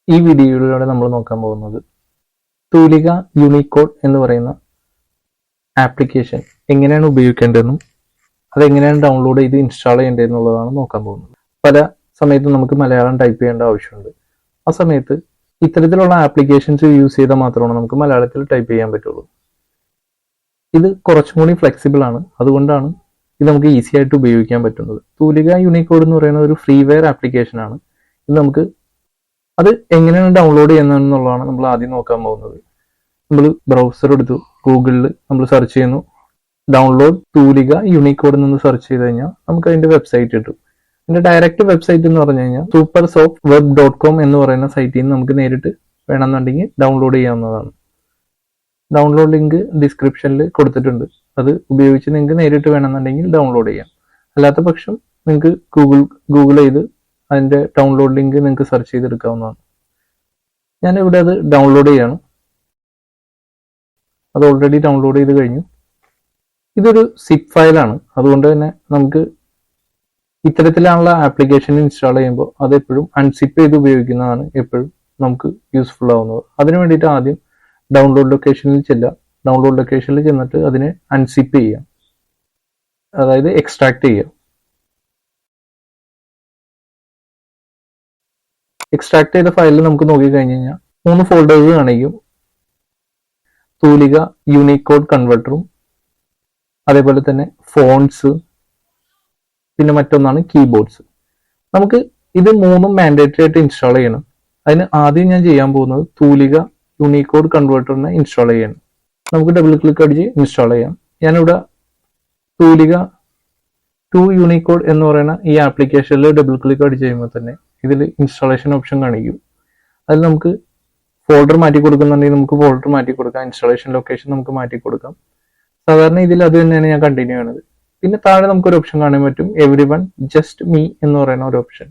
ഈ വീഡിയോയിലൂടെ നമ്മൾ നോക്കാൻ പോകുന്നത് തൂലിക യൂണിക്കോഡ് എന്ന് പറയുന്ന ആപ്ലിക്കേഷൻ എങ്ങനെയാണ് ഉപയോഗിക്കേണ്ടതെന്നും അതെങ്ങനെയാണ് ഡൗൺലോഡ് ചെയ്ത് ഇൻസ്റ്റാൾ ചെയ്യേണ്ടതെന്നുള്ളതാണ് നോക്കാൻ പോകുന്നത്. പല സമയത്തും നമുക്ക് മലയാളം ടൈപ്പ് ചെയ്യേണ്ട ആവശ്യമുണ്ട്. ആ സമയത്ത് ഇത്തരത്തിലുള്ള ആപ്ലിക്കേഷൻസ് യൂസ് ചെയ്താൽ മാത്രമാണ് നമുക്ക് മലയാളത്തിൽ ടൈപ്പ് ചെയ്യാൻ പറ്റുള്ളൂ. ഇത് കുറച്ചും കൂടി ഫ്ലെക്സിബിൾ ആണ്, അതുകൊണ്ടാണ് ഇത് നമുക്ക് ഈസി ആയിട്ട് ഉപയോഗിക്കാൻ പറ്റുന്നത്. തൂലിക യൂണിക്കോഡ് എന്ന് പറയുന്ന ഒരു ഫ്രീ വെയർ ആപ്ലിക്കേഷൻ ആണ്. ഇത് നമുക്ക് അത് എങ്ങനെയാണ് ഡൗൺലോഡ് ചെയ്യുന്നതെന്നുള്ളതാണ് നമ്മൾ ആദ്യം നോക്കാൻ പോകുന്നത്. നമ്മൾ ബ്രൗസർ എടുത്തു, ഗൂഗിളിൽ നമ്മൾ സെർച്ച് ചെയ്യുന്നു, ഡൗൺലോഡ് തൂലിക യൂണിക്കോഡ് എന്ന് സെർച്ച് ചെയ്ത് കഴിഞ്ഞാൽ നമുക്ക് അതിന്റെ വെബ്സൈറ്റ് കിട്ടും. അതിന്റെ ഡയറക്റ്റ് വെബ്സൈറ്റ് എന്ന് പറഞ്ഞു കഴിഞ്ഞാൽ supersoftweb.com എന്ന് പറയുന്ന സൈറ്റിൽ നിന്ന് നമുക്ക് നേരിട്ട് വേണമെന്നുണ്ടെങ്കിൽ ഡൗൺലോഡ് ചെയ്യാവുന്നതാണ്. ഡൗൺലോഡ് ലിങ്ക് ഡിസ്ക്രിപ്ഷനിൽ കൊടുത്തിട്ടുണ്ട്. അത് ഉപയോഗിച്ച് നിങ്ങൾക്ക് നേരിട്ട് വേണമെന്നുണ്ടെങ്കിൽ ഡൗൺലോഡ് ചെയ്യാം. അല്ലാത്ത പക്ഷം നിങ്ങൾക്ക് ഗൂഗിൾ ചെയ്ത് അതിന്റെ ഡൗൺലോഡ് ലിങ്ക് നിങ്ങൾക്ക് സെർച്ച് ചെയ്തെടുക്കാവുന്നതാണ്. ഞാനിവിടെ അത് ഡൗൺലോഡ് ചെയ്യാണ്. അത് ഓൾറെഡി ഡൗൺലോഡ് ചെയ്ത് കഴിഞ്ഞു. ഇതൊരു സിപ്പ് ഫയലാണ്, അതുകൊണ്ട് തന്നെ നമുക്ക് ഇത്തരത്തിലുള്ള ആപ്ലിക്കേഷൻ ഇൻസ്റ്റാൾ ചെയ്യുമ്പോൾ അത് എപ്പോഴും അൺസിപ്പ് ചെയ്ത് ഉപയോഗിക്കുന്നതാണ് എപ്പോഴും നമുക്ക് യൂസ്ഫുൾ ആവുന്നത്. അതിനു വേണ്ടിയിട്ട് ആദ്യം ഡൗൺലോഡ് ലൊക്കേഷനിൽ ചെല്ലുക. ഡൗൺലോഡ് ലൊക്കേഷനിൽ ചെന്നിട്ട് അതിനെ അൺസിപ്പ് ചെയ്യാം, അതായത് എക്സ്ട്രാക്ട് ചെയ്യുക. എക്സ്ട്രാക്ട് ചെയ്ത ഫയലിൽ നമുക്ക് നോക്കിക്കഴിഞ്ഞ് കഴിഞ്ഞാൽ 3 ഫോൾഡേഴ്സ് കാണിക്കും. തൂലിക യൂണിക്കോഡ് കൺവെർട്ടറും, അതേപോലെ തന്നെ ഫോൺസ്, പിന്നെ മറ്റൊന്നാണ് കീബോർഡ്സ്. നമുക്ക് ഇത് 3ഉം മാൻഡേറ്ററി ആയിട്ട് ഇൻസ്റ്റാൾ ചെയ്യണം. അതിന് ആദ്യം ഞാൻ ചെയ്യാൻ പോകുന്നത് തൂലിക യൂണിക്കോഡ് കൺവെർട്ടറിനെ ഇൻസ്റ്റാൾ ചെയ്യണം. നമുക്ക് ഡബിൾ ക്ലിക്ക് അടിച്ച് ഇൻസ്റ്റാൾ ചെയ്യാം. ഞാനിവിടെ തൂലിക 2 യൂണിക്കോഡ് എന്ന് പറയുന്ന ഈ ആപ്ലിക്കേഷനിൽ ഡബിൾ ക്ലിക്ക് അടിച്ച് കഴിയുമ്പോൾ തന്നെ ഇതിൽ ഇൻസ്റ്റാളേഷൻ ഓപ്ഷൻ കാണിക്കും. അതിൽ നമുക്ക് ഫോൾഡർ മാറ്റി കൊടുക്കുന്നുണ്ടെങ്കിൽ നമുക്ക് ഫോൾഡർ മാറ്റി കൊടുക്കാം, ഇൻസ്റ്റാളേഷൻ ലൊക്കേഷൻ നമുക്ക് മാറ്റി കൊടുക്കാം. സാധാരണ ഇതിൽ അത് തന്നെയാണ് ഞാൻ കണ്ടിന്യൂ ചെയ്യണത്. പിന്നെ താഴെ നമുക്കൊരു ഓപ്ഷൻ കാണാൻ പറ്റും, എവ്രി വൺ ജസ്റ്റ് മീ എന്ന് പറയുന്ന ഒരു ഓപ്ഷൻ.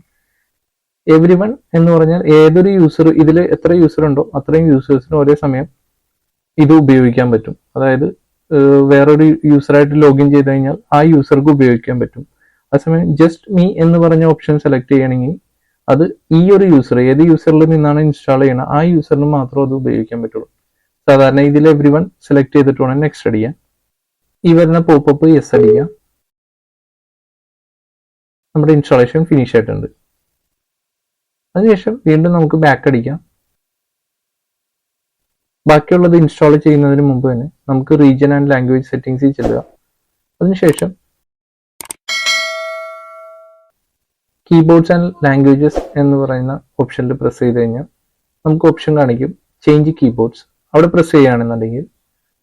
എവ്രി വൺ എന്ന് പറഞ്ഞാൽ ഏതൊരു യൂസർ, ഇതിൽ എത്ര യൂസർ ഉണ്ടോ അത്രയും യൂസേഴ്സിന് ഒരേ സമയം ഇത് ഉപയോഗിക്കാൻ പറ്റും. അതായത് വേറൊരു യൂസറായിട്ട് ലോഗിൻ ചെയ്ത് കഴിഞ്ഞാൽ ആ യൂസർക്ക് ഉപയോഗിക്കാൻ പറ്റും. അതേസമയം ജസ്റ്റ് മീ എന്ന് പറഞ്ഞ ഓപ്ഷൻ സെലക്ട് ചെയ്യണമെങ്കിൽ അത് ഈ ഒരു യൂസർ, ഏത് യൂസറിൽ നിന്നാണ് ഇൻസ്റ്റാൾ ചെയ്യണം ആ യൂസറിന് മാത്രം അത് ഉപയോഗിക്കാൻ പറ്റുള്ളൂ. സാധാരണ ഇതിൽ എവ്രി വൺ സെലക്ട് ചെയ്തിട്ട് വേണം നെക്സ്റ്റ് അടിക്കാൻ. ഈ വരുന്ന പോപ്പപ്പ് യെസ് അടിക്കാം. നമ്മുടെ ഇൻസ്റ്റാളേഷൻ ഫിനിഷ് ആയിട്ടുണ്ട്. അതിനുശേഷം വീണ്ടും നമുക്ക് ബാക്ക് അടിക്കാം. ബാക്കിയുള്ളത് ഇൻസ്റ്റാൾ ചെയ്യുന്നതിന് മുമ്പ് തന്നെ നമുക്ക് റീജിയൻ ആൻഡ് ലാംഗ്വേജ് സെറ്റിംഗ്സിൽ ചെല്ലുക. അതിനുശേഷം കീബോർഡ്സ് ആൻഡ് ലാംഗ്വേജസ് എന്ന് പറയുന്ന ഓപ്ഷനിൽ പ്രസ് ചെയ്ത് കഴിഞ്ഞാൽ നമുക്ക് ഓപ്ഷൻ കാണിക്കും ചേഞ്ച് കീബോർഡ്സ്. അവിടെ പ്രസ് ചെയ്യുകയാണെന്നുണ്ടെങ്കിൽ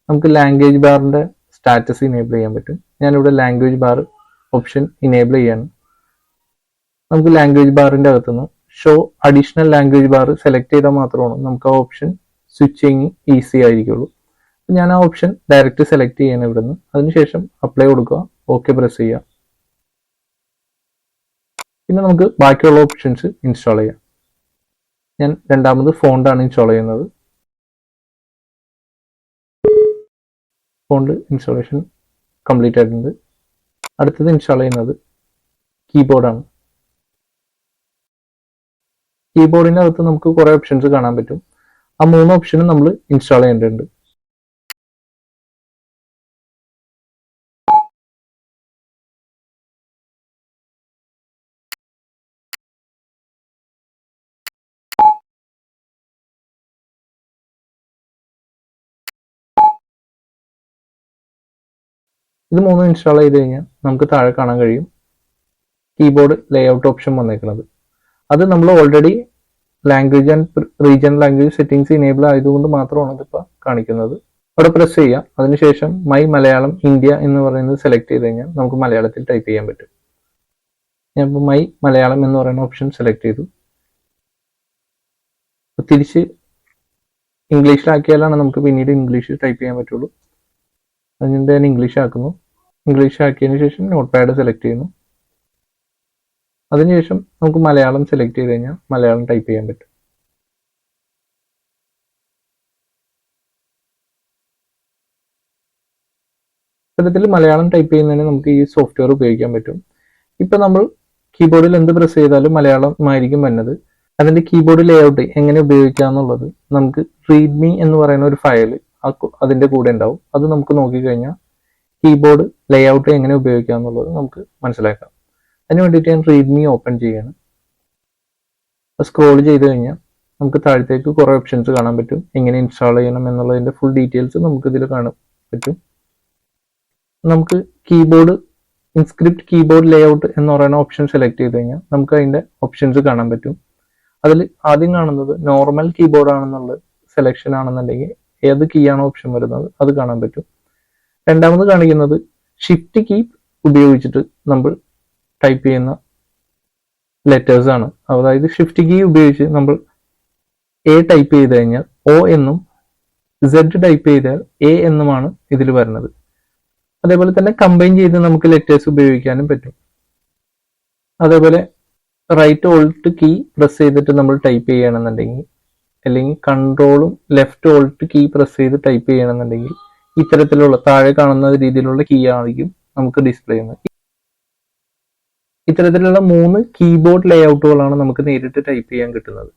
നമുക്ക് ലാംഗ്വേജ് ബാറിന്റെ സ്റ്റാറ്റസ് ഇനേബിൾ ചെയ്യാൻ പറ്റും. ഞാനിവിടെ ലാംഗ്വേജ് ബാർ ഓപ്ഷൻ ഇനേബിൾ ചെയ്യാണ്. നമുക്ക് ലാംഗ്വേജ് ബാറിന്റെ അകത്തുനിന്ന് show additional language bar select ചെയ്താൽ മാത്രമാണ് നമുക്ക് ആ ഓപ്ഷൻ സ്വിച്ചിങ് ഈസി ആയിരിക്കുള്ളൂ. ഞാൻ ആ ഓപ്ഷൻ ഡയറക്റ്റ് സെലക്ട് ചെയ്യണം ഇവിടുന്ന്. അതിനുശേഷം അപ്ലൈ കൊടുക്കുക, ഓക്കെ പ്രസ് ചെയ്യുക. പിന്നെ നമുക്ക് ബാക്കിയുള്ള ഓപ്ഷൻസ് ഇൻസ്റ്റാൾ ചെയ്യാം. ഞാൻ രണ്ടാമത് ഫോണ്ടാണ് ഇൻസ്റ്റാൾ ചെയ്യുന്നത്. ഫോണ്ട് ഇൻസ്റ്റാളേഷൻ കംപ്ലീറ്റ് ആയിട്ടുണ്ട്. അടുത്തത് ഇൻസ്റ്റാൾ ചെയ്യുന്നത് കീബോർഡാണ്. കീബോർഡിൻ്റെ അകത്ത് നമുക്ക് കുറേ ഓപ്ഷൻസ് കാണാൻ പറ്റും. ആ 3 ഓപ്ഷനും നമ്മൾ ഇൻസ്റ്റാൾ ചെയ്യേണ്ടതുണ്ട്. ഇത് 3 ഇൻസ്റ്റാൾ ചെയ്ത് കഴിഞ്ഞാൽ നമുക്ക് താഴെ കാണാൻ കഴിയും കീബോർഡ് ലേഔട്ട് ഓപ്ഷൻ വന്നേക്കുന്നത്. അത് നമ്മൾ already language and regional language settings enable ആയതുകൊണ്ട് മാത്രമാണ് ഇതിപ്പോൾ കാണിക്കുന്നത്. അവിടെ പ്രസ് ചെയ്യുക. അതിനുശേഷം മൈ മലയാളം ഇന്ത്യ എന്ന് പറയുന്നത് സെലക്ട് ചെയ്ത് കഴിഞ്ഞാൽ നമുക്ക് മലയാളത്തിൽ ടൈപ്പ് ചെയ്യാൻ പറ്റും. ഞാൻ ഇപ്പോൾ മൈ മലയാളം എന്ന് പറയുന്ന ഓപ്ഷൻ സെലക്ട് ചെയ്തു. തിരിച്ച് ഇംഗ്ലീഷിലാക്കിയാലാണ് നമുക്ക് പിന്നീട് ഇംഗ്ലീഷിൽ ടൈപ്പ് ചെയ്യാൻ പറ്റുള്ളൂ. അതിൻ്റെ ഞാൻ ഇംഗ്ലീഷ് ആക്കുന്നു. ഇംഗ്ലീഷ് ആക്കിയതിന് ശേഷം നോട്ട് പാഡ് സെലക്ട് ചെയ്യുന്നു. അതിനുശേഷം നമുക്ക് മലയാളം സെലക്ട് ചെയ്ത് കഴിഞ്ഞാൽ മലയാളം ടൈപ്പ് ചെയ്യാൻ പറ്റും. ഇത്തരത്തിൽ മലയാളം ടൈപ്പ് ചെയ്യുന്നതിന് നമുക്ക് ഈ സോഫ്റ്റ്വെയർ ഉപയോഗിക്കാൻ പറ്റും. ഇപ്പം നമ്മൾ കീബോർഡിൽ എന്ത് പ്രസ് ചെയ്താലും മലയാളമായിരിക്കും വരുന്നത്. അതിന്റെ കീബോർഡ് ലേഔട്ട് എങ്ങനെ ഉപയോഗിക്കാം എന്നുള്ളത് നമുക്ക് റീഡ്മി എന്ന് പറയുന്ന ഒരു ഫയൽ അതിന്റെ കൂടെ ഉണ്ടാവും. അത് നമുക്ക് നോക്കിക്കഴിഞ്ഞാൽ കീബോർഡ് ലേഔട്ട് എങ്ങനെ ഉപയോഗിക്കാം എന്നുള്ളത് നമുക്ക് മനസ്സിലാക്കാം. അതിന് വേണ്ടിയിട്ട് ഞാൻ റീഡ്മി ഓപ്പൺ ചെയ്യാണ്. സ്ക്രോൾ ചെയ്ത് കഴിഞ്ഞാൽ നമുക്ക് താഴത്തേക്ക് കുറേ ഓപ്ഷൻസ് കാണാൻ പറ്റും. എങ്ങനെ ഇൻസ്റ്റാൾ ചെയ്യണം എന്നുള്ളതിന്റെ ഫുൾ ഡീറ്റെയിൽസ് നമുക്ക് ഇതിൽ കാണാൻ പറ്റും. നമുക്ക് കീബോർഡ് ഇൻസ്ക്രിപ്റ്റ് കീബോർഡ് ലേഔട്ട് എന്ന് പറയുന്ന ഓപ്ഷൻ സെലക്ട് ചെയ്ത് കഴിഞ്ഞാൽ നമുക്ക് അതിന്റെ ഓപ്ഷൻസ് കാണാൻ പറ്റും. അതിൽ ആദ്യം കാണുന്നത് നോർമൽ കീബോർഡ് ആണെന്നുള്ള സെലക്ഷൻ ആണെന്നുണ്ടെങ്കിൽ ഏത് കീ ആണ് ഓപ്ഷൻ വരുന്നത് അത് കാണാൻ പറ്റും. രണ്ടാമത് കാണിക്കുന്നത് ഷിഫ്റ്റ് കീ ഉപയോഗിച്ചിട്ട് നമ്മൾ ടൈപ്പ് ചെയ്യുന്ന ലെറ്റേഴ്സ് ആണ്. അതായത് ഷിഫ്റ്റ് കീ ഉപയോഗിച്ച് നമ്മൾ എ ടൈപ്പ് ചെയ്ത് കഴിഞ്ഞാൽ ഒ എന്നും സെഡ് ടൈപ്പ് ചെയ്താൽ എ എന്നുമാണ് ഇതിൽ വരുന്നത്. അതേപോലെ തന്നെ കമ്പൈൻ ചെയ്ത് നമുക്ക് ലെറ്റേഴ്സ് ഉപയോഗിക്കാനും പറ്റും. അതേപോലെ റൈറ്റ് ഓൾട്ട് കീ പ്രസ് ചെയ്തിട്ട് നമ്മൾ ടൈപ്പ് ചെയ്യണമെന്നുണ്ടെങ്കിൽ, അല്ലെങ്കിൽ കൺട്രോളും ലെഫ്റ്റ് ഓൾട്ട് കീ പ്രസ് ചെയ്ത് ടൈപ്പ് ചെയ്യണമെന്നുണ്ടെങ്കിൽ ഇത്തരത്തിലുള്ള താഴെ കാണുന്ന രീതിയിലുള്ള കീ ആയിരിക്കും നമുക്ക് ഡിസ്പ്ലേ ചെയ്യുന്നത്. ഇത്തരത്തിലുള്ള 3 കീബോർഡ് ലേഔട്ടുകളാണ് നമുക്ക് നേരിട്ട് ടൈപ്പ് ചെയ്യാൻ കിട്ടുന്നത്.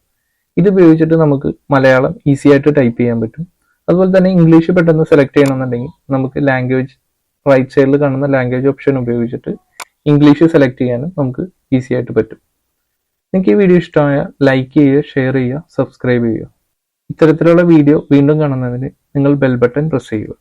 ഇത് ഉപയോഗിച്ചിട്ട് നമുക്ക് മലയാളം ഈസി ആയിട്ട് ടൈപ്പ് ചെയ്യാൻ പറ്റും. അതുപോലെ തന്നെ ഇംഗ്ലീഷ് പെട്ടെന്ന് സെലക്ട് ചെയ്യണമെന്നുണ്ടെങ്കിൽ നമുക്ക് ലാംഗ്വേജ് റൈറ്റ് സൈഡിൽ കാണുന്ന ലാംഗ്വേജ് ഓപ്ഷൻ ഉപയോഗിച്ചിട്ട് ഇംഗ്ലീഷ് സെലക്ട് ചെയ്യാനും നമുക്ക് ഈസി ആയിട്ട് പറ്റും. നിങ്ങൾക്ക് ഈ വീഡിയോ ഇഷ്ടമായ ലൈക്ക് ചെയ്യുക, ഷെയർ ചെയ്യുക, സബ്സ്ക്രൈബ് ചെയ്യുക. ഇത്തരത്തിലുള്ള വീഡിയോ വീണ്ടും കാണുന്നതിന് നിങ്ങൾ ബെൽ ബട്ടൺ പ്രസ് ചെയ്യുക.